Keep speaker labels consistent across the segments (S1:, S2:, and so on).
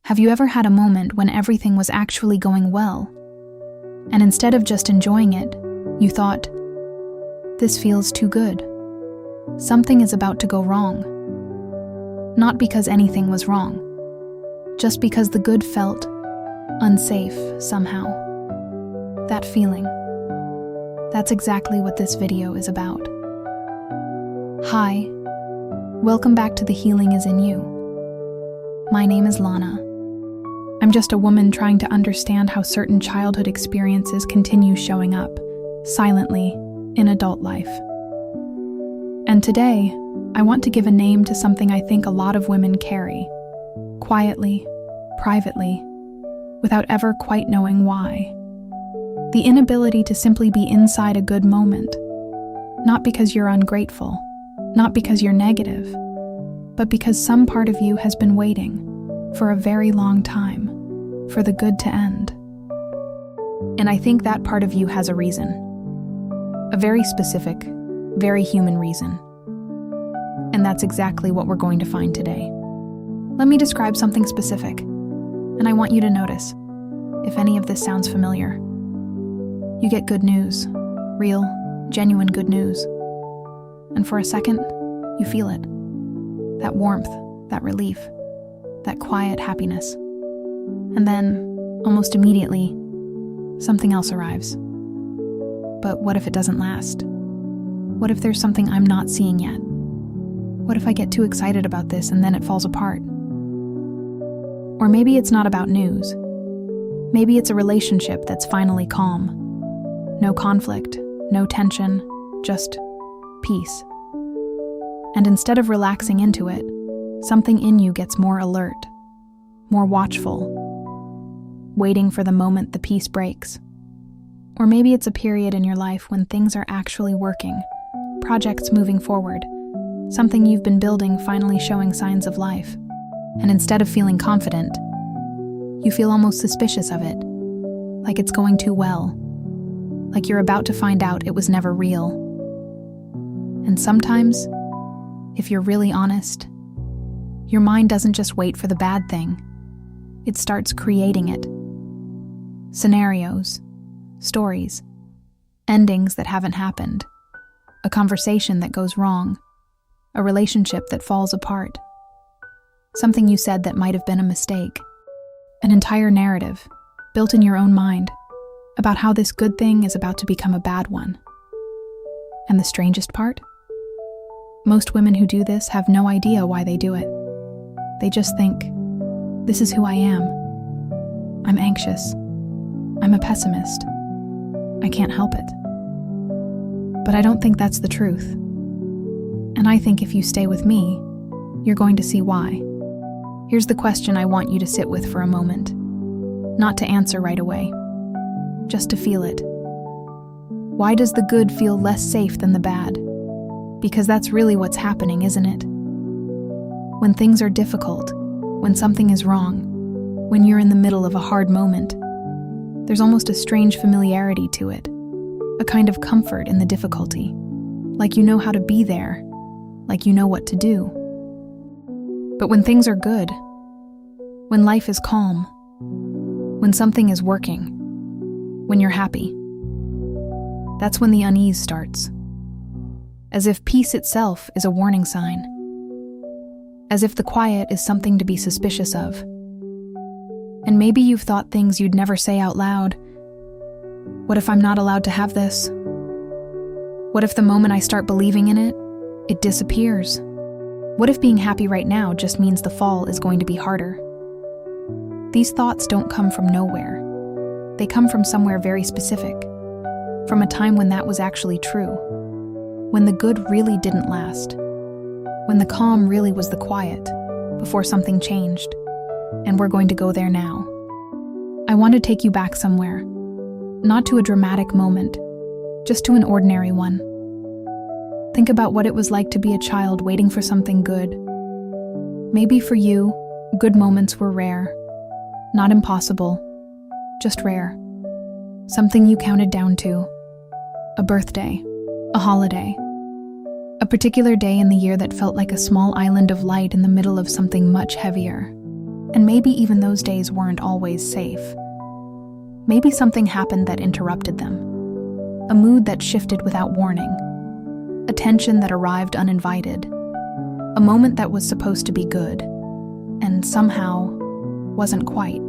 S1: Have you ever had a moment when everything was actually going well, and instead of just enjoying it, you thought, "This feels too good. Something is about to go wrong." Not because anything was wrong, just because the good felt unsafe somehow. That feeling. That's exactly what this video is about. Hi, welcome back to The Healing is in You. My name is Lana. I'm just a woman trying to understand how certain childhood experiences continue showing up, silently, in adult life. And today, I want to give a name to something I think a lot of women carry, quietly, privately, without ever quite knowing why. The inability to simply be inside a good moment, not because you're ungrateful, not because you're negative, but because some part of you has been waiting for a very long time for the good to end. And I think that part of you has a reason. A very specific, very human reason. And that's exactly what we're going to find today. Let me describe something specific, and I want you to notice if any of this sounds familiar. You get good news, real, genuine good news. And for a second, you feel it. That warmth, that relief, that quiet happiness. And then, almost immediately, something else arrives. But what if it doesn't last? What if there's something I'm not seeing yet? What if I get too excited about this and then it falls apart? Or maybe it's not about news. Maybe it's a relationship that's finally calm. No conflict, no tension, just peace. And instead of relaxing into it, something in you gets more alert, more watchful, waiting for the moment the peace breaks. Or maybe it's a period in your life when things are actually working, projects moving forward, something you've been building finally showing signs of life. And instead of feeling confident, you feel almost suspicious of it, like it's going too well, like you're about to find out it was never real. And sometimes, if you're really honest, your mind doesn't just wait for the bad thing, it starts creating it. Scenarios, stories, endings that haven't happened, a conversation that goes wrong, a relationship that falls apart, something you said that might have been a mistake, an entire narrative, built in your own mind, about how this good thing is about to become a bad one. And the strangest part? Most women who do this have no idea why they do it. They just think, this is who I am. I'm anxious. I'm a pessimist. I can't help it. But I don't think that's the truth. And I think if you stay with me, you're going to see why. Here's the question I want you to sit with for a moment. Not to answer right away, just to feel it. Why does the good feel less safe than the bad? Because that's really what's happening, isn't it? When things are difficult, when something is wrong, when you're in the middle of a hard moment, there's almost a strange familiarity to it, a kind of comfort in the difficulty, like you know how to be there, like you know what to do. But when things are good, when life is calm, when something is working, when you're happy, that's when the unease starts. As if peace itself is a warning sign. As if the quiet is something to be suspicious of. And maybe you've thought things you'd never say out loud. What if I'm not allowed to have this? What if the moment I start believing in it, it disappears? What if being happy right now just means the fall is going to be harder? These thoughts don't come from nowhere. They come from somewhere very specific. From a time when that was actually true. When the good really didn't last. When the calm really was the quiet, before something changed. And we're going to go there now. I want to take you back somewhere. Not to a dramatic moment, just to an ordinary one. Think about what it was like to be a child waiting for something good. Maybe for you, good moments were rare. Not impossible, just rare. Something you counted down to. A birthday, a holiday. A particular day in the year that felt like a small island of light in the middle of something much heavier. And maybe even those days weren't always safe. Maybe something happened that interrupted them. A mood that shifted without warning. A tension that arrived uninvited. A moment that was supposed to be good, and somehow wasn't quite.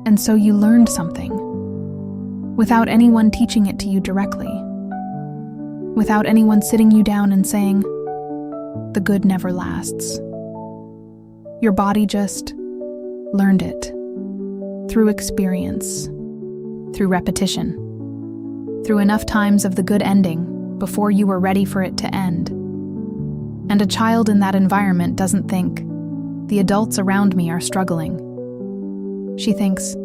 S1: And so you learned something, without anyone teaching it to you directly. Without anyone sitting you down and saying, "The good never lasts." Your body just learned it. Through experience. Through repetition. Through enough times of the good ending before you were ready for it to end. And a child in that environment doesn't think, "The adults around me are struggling." She thinks,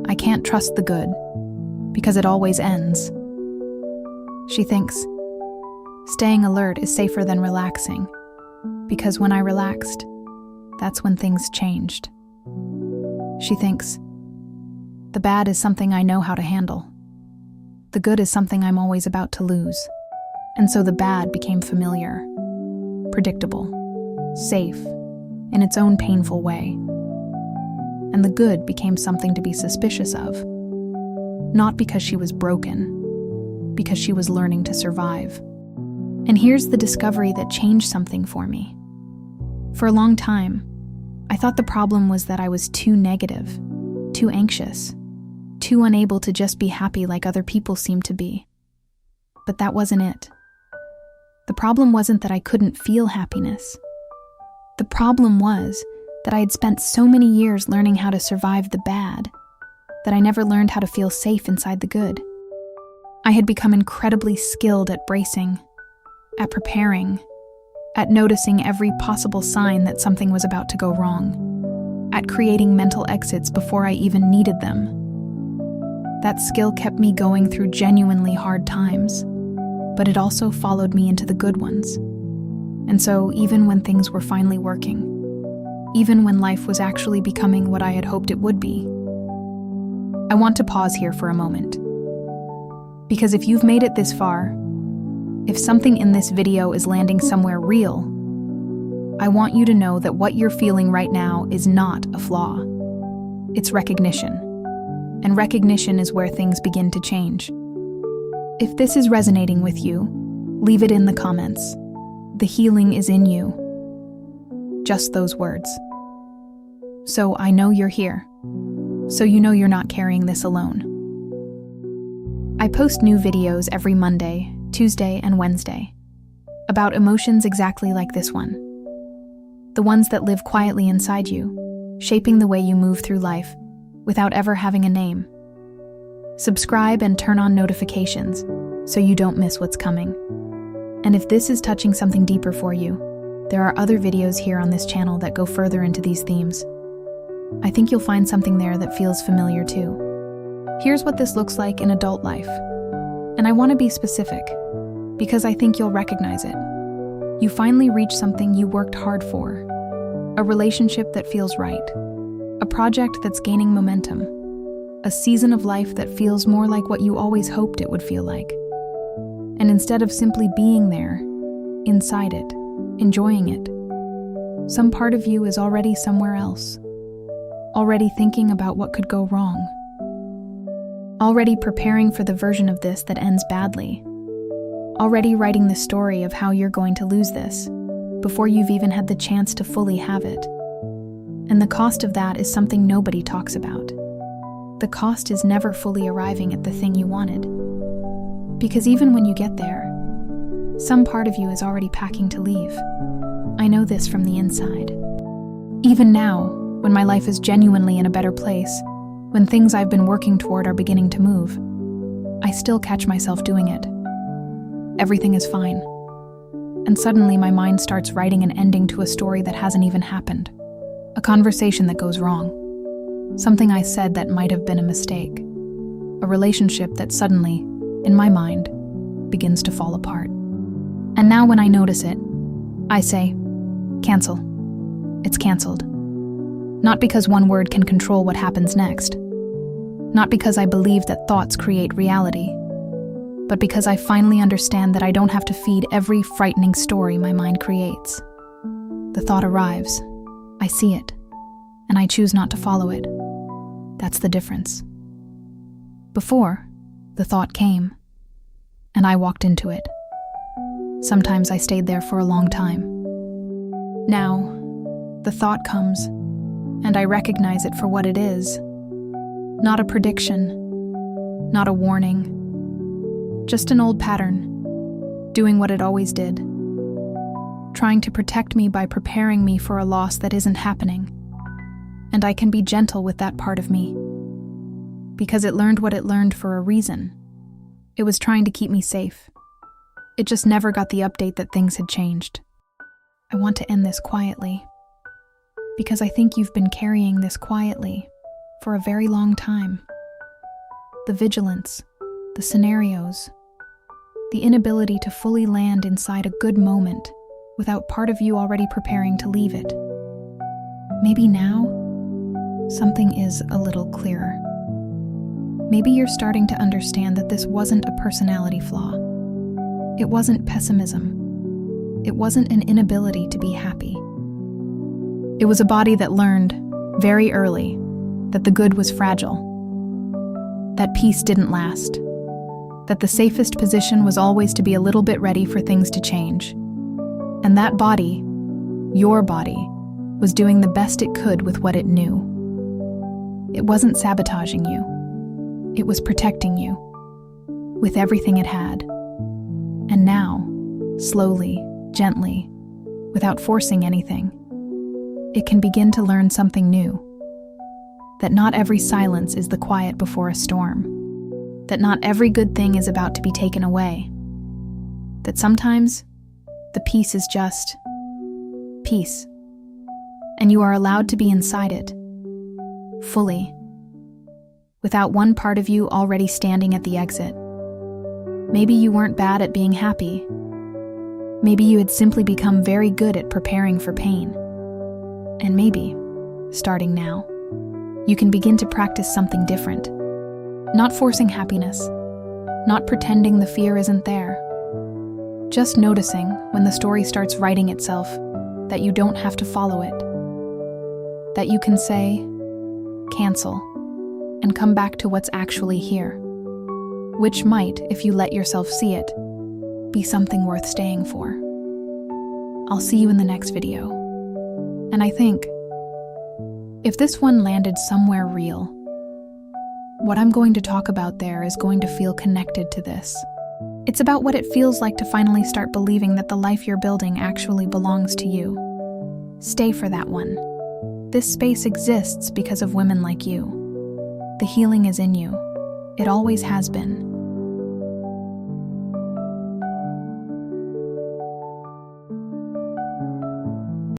S1: "I can't trust the good, because it always ends." She thinks, "Staying alert is safer than relaxing, because when I relaxed, that's when things changed." She thinks, "The bad is something I know how to handle. The good is something I'm always about to lose." And so the bad became familiar, predictable, safe, in its own painful way. And the good became something to be suspicious of, not because she was broken, because she was learning to survive. And here's the discovery that changed something for me. For a long time, I thought the problem was that I was too negative, too anxious, too unable to just be happy like other people seemed to be. But that wasn't it. The problem wasn't that I couldn't feel happiness. The problem was that I had spent so many years learning how to survive the bad, that I never learned how to feel safe inside the good. I had become incredibly skilled at bracing, at preparing, at noticing every possible sign that something was about to go wrong, at creating mental exits before I even needed them. That skill kept me going through genuinely hard times, but it also followed me into the good ones. And so, even when things were finally working, even when life was actually becoming what I had hoped it would be, I want to pause here for a moment. Because if you've made it this far, if something in this video is landing somewhere real, I want you to know that what you're feeling right now is not a flaw. It's recognition. And recognition is where things begin to change. If this is resonating with you, leave it in the comments. The healing is in you. Just those words. So I know you're here. So you know you're not carrying this alone. I post new videos every Monday, Tuesday, and Wednesday about emotions exactly like this one. The ones that live quietly inside you, shaping the way you move through life without ever having a name. Subscribe and turn on notifications so you don't miss what's coming. And if this is touching something deeper for you, there are other videos here on this channel that go further into these themes. I think you'll find something there that feels familiar too. Here's what this looks like in adult life. And I want to be specific, because I think you'll recognize it. You finally reach something you worked hard for. A relationship that feels right. A project that's gaining momentum. A season of life that feels more like what you always hoped it would feel like. And instead of simply being there, inside it, enjoying it, some part of you is already somewhere else. Already thinking about what could go wrong. Already preparing for the version of this that ends badly. Already writing the story of how you're going to lose this, before you've even had the chance to fully have it. And the cost of that is something nobody talks about. The cost is never fully arriving at the thing you wanted. Because even when you get there, some part of you is already packing to leave. I know this from the inside. Even now, when my life is genuinely in a better place, when things I've been working toward are beginning to move, I still catch myself doing it. Everything is fine. And suddenly my mind starts writing an ending to a story that hasn't even happened. A conversation that goes wrong. Something I said that might have been a mistake. A relationship that suddenly, in my mind, begins to fall apart. And now when I notice it, I say, cancel. It's canceled. Not because one word can control what happens next. Not because I believe that thoughts create reality. But because I finally understand that I don't have to feed every frightening story my mind creates. The thought arrives. I see it. and I choose not to follow it. That's the difference. Before, the thought came, and I walked into it. Sometimes I stayed there for a long time. Now, the thought comes, and I recognize it for what it is. Not a prediction, not a warning, just an old pattern, doing what it always did, trying to protect me by preparing me for a loss that isn't happening. And I can be gentle with that part of me, because it learned what it learned for a reason. It was trying to keep me safe. It just never got the update that things had changed. I want to end this quietly, because I think you've been carrying this quietly for a very long time. The vigilance, the scenarios, the inability to fully land inside a good moment without part of you already preparing to leave it. Maybe now, something is a little clearer. Maybe you're starting to understand that this wasn't a personality flaw. It wasn't pessimism. It wasn't an inability to be happy. It was a body that learned, very early, that the good was fragile, that peace didn't last, that the safest position was always to be a little bit ready for things to change. And that body, your body, was doing the best it could with what it knew. It wasn't sabotaging you. It was protecting you, with everything it had. And now, slowly, gently, without forcing anything, it can begin to learn something new. That not every silence is the quiet before a storm. That not every good thing is about to be taken away. That sometimes, the peace is just peace. And you are allowed to be inside it, fully, without one part of you already standing at the exit. Maybe you weren't bad at being happy. Maybe you had simply become very good at preparing for pain. And maybe, starting now, you can begin to practice something different. Not forcing happiness, not pretending the fear isn't there. Just noticing when the story starts writing itself that you don't have to follow it. That you can say, cancel, and come back to what's actually here. Which might, if you let yourself see it, be something worth staying for. I'll see you in the next video. And I think, if this one landed somewhere real, what I'm going to talk about there is going to feel connected to this. It's about what it feels like to finally start believing that the life you're building actually belongs to you. Stay for that one. This space exists because of women like you. The healing is in you. It always has been.